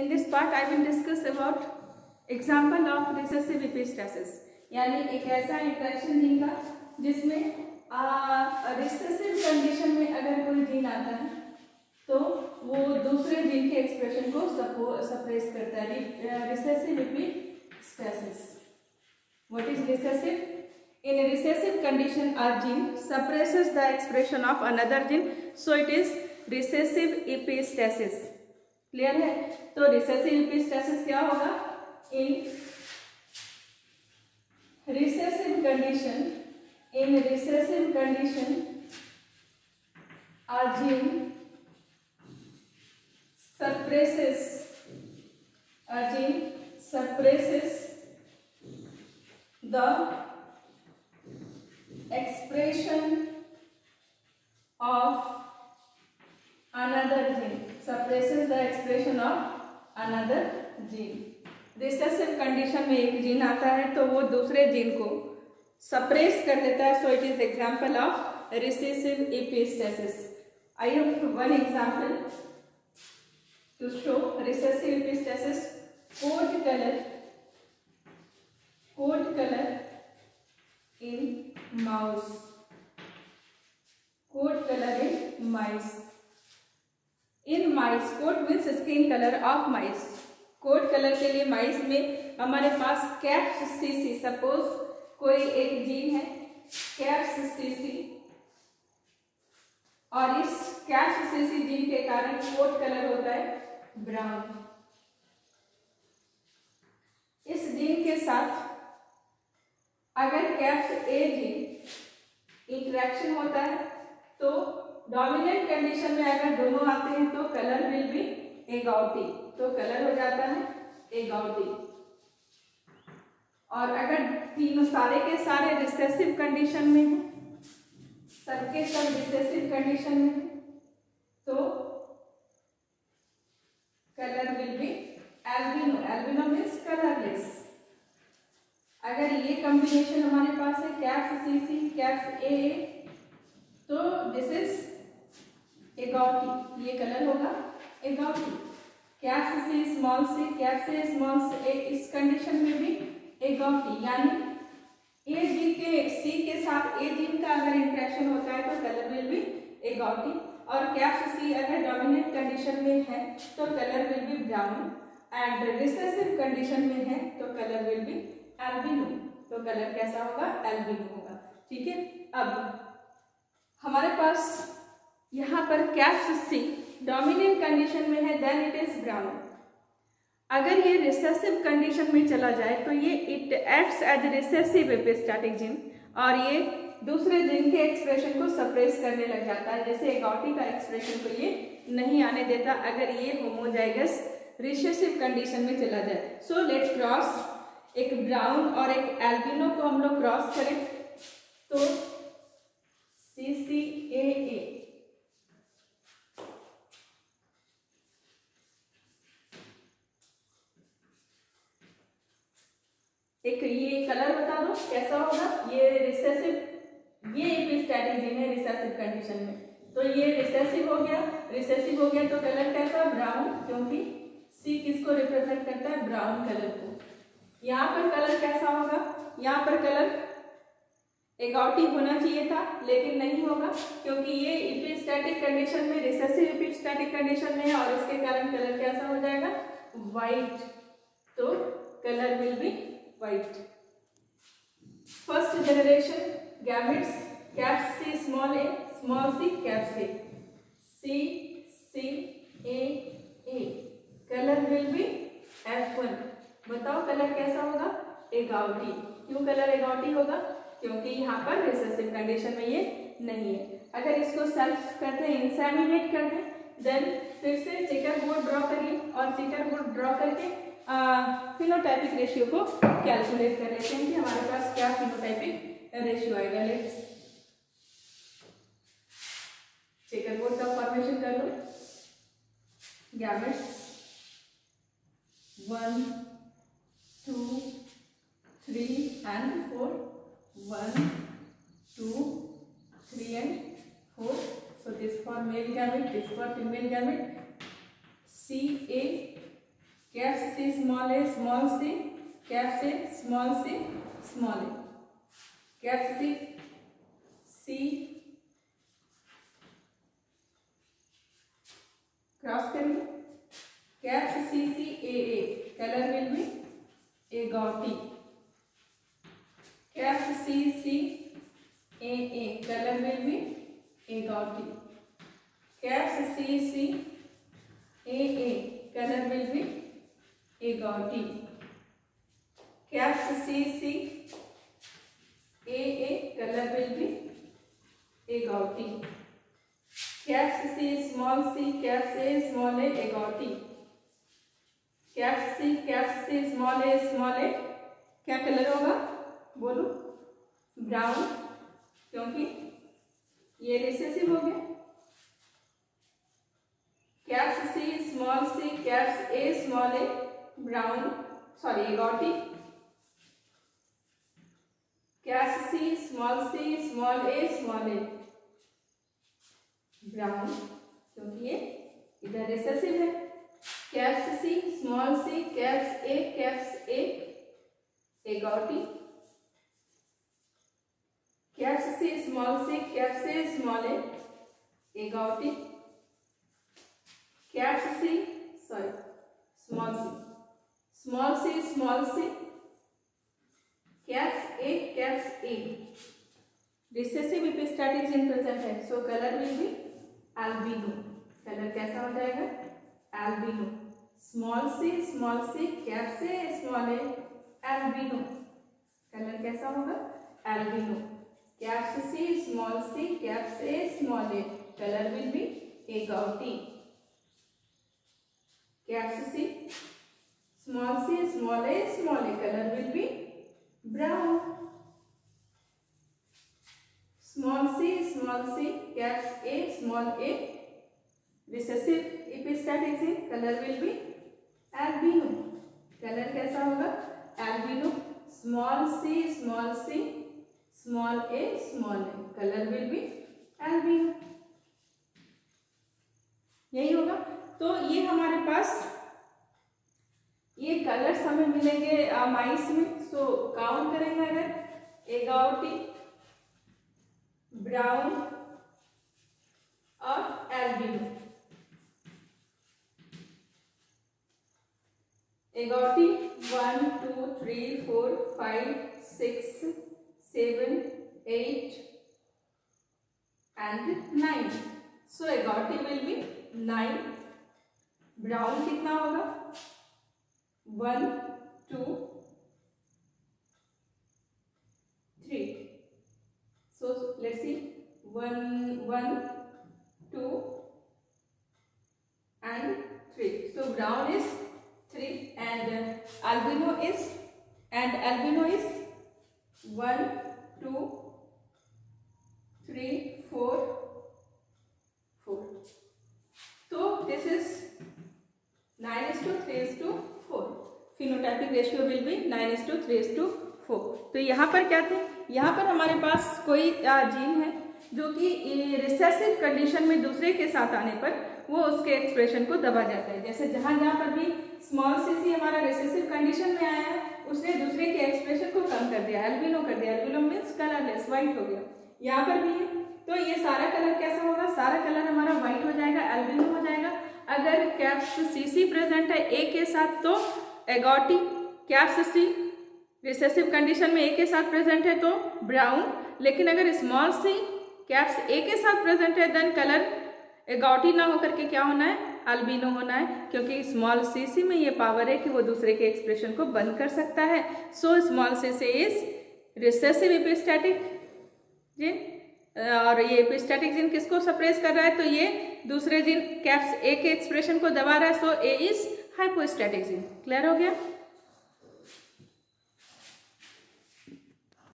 In this part I will discuss about example of recessive epistasis, यानी एक ऐसा interaction gene का जिसमें रिसेसिव कंडीशन में अगर कोई जीन आता है तो वो दूसरे जीन के एक्सप्रेशन को सप्रेस करता है. Recessive epistasis. What is recessive? In a recessive condition, a gene suppresses the expression of another gene, so it is recessive epistasis. Clear है? तो recessive epistasis क्या होगा? In recessive condition, a gene suppresses the expression of another gene. Suppresses the expression of another gene. Recessive condition में एक gene आता है तो वो दूसरे जीन को सप्रेस कर देता है. So it is example of recessive epistasis. I have one example to show recessive epistasis. Coat colour in mouse. Coat color in mice. In mice, coat means skin color of mice. Coat colour के लिए माइस में हमारे पास caps-CC, suppose कोई एक gene है caps-CC और इस caps-CC gene के कारण कोट कलर होता है ब्राउन. इस जीन के साथ अगर कैप्स ए जीन इंटरेक्शन होता है तो डोमिनेंट कंडीशन में अगर दोनों आते हैं तो कलर विल बी एगॉटी. तो कलर हो जाता है एगॉटी. और अगर तीनों सारे के सारे रिसेसिव कंडीशन में हैं, सबके सब रिसेसिव कंडीशन में हैं, तो colour will be albino. Albino means colourless. अगर ये कॉम्बिनेशन हमारे पास है कैप्स सीसी कैप्स ए तो दिस इज एगॉटी. ये कलर होगा एगॉटी. Caps C small C caps A small ए इस कंडीशन में भी एगॉटी. यानी ए जीन के सी के साथ ए जीन का अगर इंटरेक्शन होता है तो कलर विल बी एगॉटी. और कैप्स सी अगर डोमिनेंट कंडीशन में है तो colour will be brown. And recessive condition में है तो कलर विल बी एल्बिनो. तो कलर कैसा होगा? एल्बिनो होगा. ठीक है. अब हमारे पास यहाँ पर कैप्स सी डोमिनेंट कंडीशन में है देन इट इज ब्राउन. अगर ये रिसेसिव कंडीशन में चला जाए तो ये it acts as recessive epistatic gene और ये दूसरे जीन के एक्सप्रेशन को सप्रेस करने लग जाता है. जैसे एगॉटी का एक्सप्रेशन को ये नहीं आने देता अगर ये होमोजाइगस रिसेसिव कंडीशन में चला जाए. So let's cross. एक ब्राउन और एक एल्बिनो को हम लोग क्रॉस करें तो CCAA. एक ये कलर बता दो कैसा होगा. ये रिसेसिव, ये एपिस्टैटिक जीन है रिसेसिव कंडीशन में तो ये रिसेसिव हो गया तो कलर कैसा? ब्राउन. क्योंकि सी किसको रिप्रेजेंट करता है? ब्राउन कलर को. यहाँ पर कलर कैसा होगा? यहाँ पर कलर एगॉटी होना चाहिए था लेकिन नहीं होगा क्योंकि ये एपिस्टैटिक कंडीशन में रिसेसिव एपिस्टैटिक कंडीशन में है और इसके कारण कलर कैसा हो जाएगा? वाइट. तो colour will be white. First generation gametes caps C small A small C caps a c A. Colour will be F1. बताओ कलर कैसा होगा? एगॉटी. क्यों कलर एगॉटी होगा? क्योंकि यहाँ पर रिसेसिव कंडीशन में ये नहीं है. अगर इसको सेल्फ करते हैं इंसेमिनेट करते हैं देन फिर से चेकर बोर्ड ड्रॉ करिए और चेकर बोर्ड ड्रॉ करके फिनोटाइपिक रेशियो को कैलकुलेट कर लेते हैं कि हमारे पास क्या फिनोटाइपिक रेशियो आएगा. लेट्स चेकर बोर्ड का फॉर्मेशन कर लो. Gametes 1 2 3 and 4. 1 2 3 and 4. So this for male gamete, this for female gamete. CA caps C small A small C, caps A small C small A, caps C C cross करिए, caps C C A, colour will be agouti, caps C C A, colour will be agouti, caps C C A, colour will be agouti, caps C C A, colour will be agouti, caps C small C, caps A small A, agouti, caps C small A, क्या colour होगा बोलो? Brown, क्योंकि ये recessive हो गया। Caps C small C, caps A small A, brown, sorry agouti, caps C small A small A, brown, क्योंकि ये इधर रिसेसिव है। Caps C small C, caps A, agouti, caps C small A small A, agouti, caps C sorry small C, caps A, recessive epistatic gene present है, so colour will be albino, colour कैसा हो जाएगा? Albino, small C, caps A small A, albino, colour कैसा होगा? Albino, caps C, caps A small A, colour will be agouti, caps C small A small A, colour will be brown, small C, caps A small A, recessive epistatic gene, colour will be albino, colour कैसा होगा? Albino, small C small A, colour will be albino, यही होगा। तो ये हमारे पास ये colours हमें मिलेंगे माइस में, सो काउंट करेंगे अगर एगॉटी, ब्राउन और albino. एगॉटी 1 2 3 4 5 6 7 8 and 9, so एगॉटी will be 9, brown कितना होगा? 1 2 3, so let's see 1 1 2 and 3, so brown is 3 and albino is 1 2 3 4 4, so this is 9:3:4, phenotypic ratio will be 9:3:4। तो यहाँ पर क्या थे? यहाँ पर हमारे पास कोई जीन है जो कि रिसेसिव कंडीशन में दूसरे के साथ आने पर वो उसके एक्सप्रेशन को दबा जाता है। जैसे जहाँ पर भी स्मॉल सी हमारा रिसेसिव कंडीशन में आया है, उसने दूसरे के एक्सप्रेशन को कम कर दिया, एल्बिनो कर दिया। एल्बिनो मीन्स कलरलेस, व्हाइट हो गया। यहाँ पर भी है, तो ये सारा कलर कैसा होगा? सारा कलर हमारा व्हाइट हो जाएगा, एल्बिनो हो जाएगा। अगर कैप्स सी प्रेजेंट है ए के साथ तो एगॉटी, कैप्स सी रिसेसिव कंडीशन में ए के साथ प्रेजेंट है तो ब्राउन, लेकिन अगर स्मॉल सी कैप्स ए के साथ प्रेजेंट है देन कलर एगॉटी ना होकर के क्या होना है? अल्बिनो होना है, क्योंकि स्मॉल सी में ये पावर है कि वो दूसरे के एक्सप्रेशन को बंद कर सकता है। So small c is recessive epistatic gene, और ये एपिस्टैटिक जीन किसको सप्रेस कर रहा है? तो ये दूसरे जीन कैप्स ए के एक्सप्रेशन को दबा रहा है। सो ए इज हाइपोस्टैटिक जीन। क्लियर हो गया?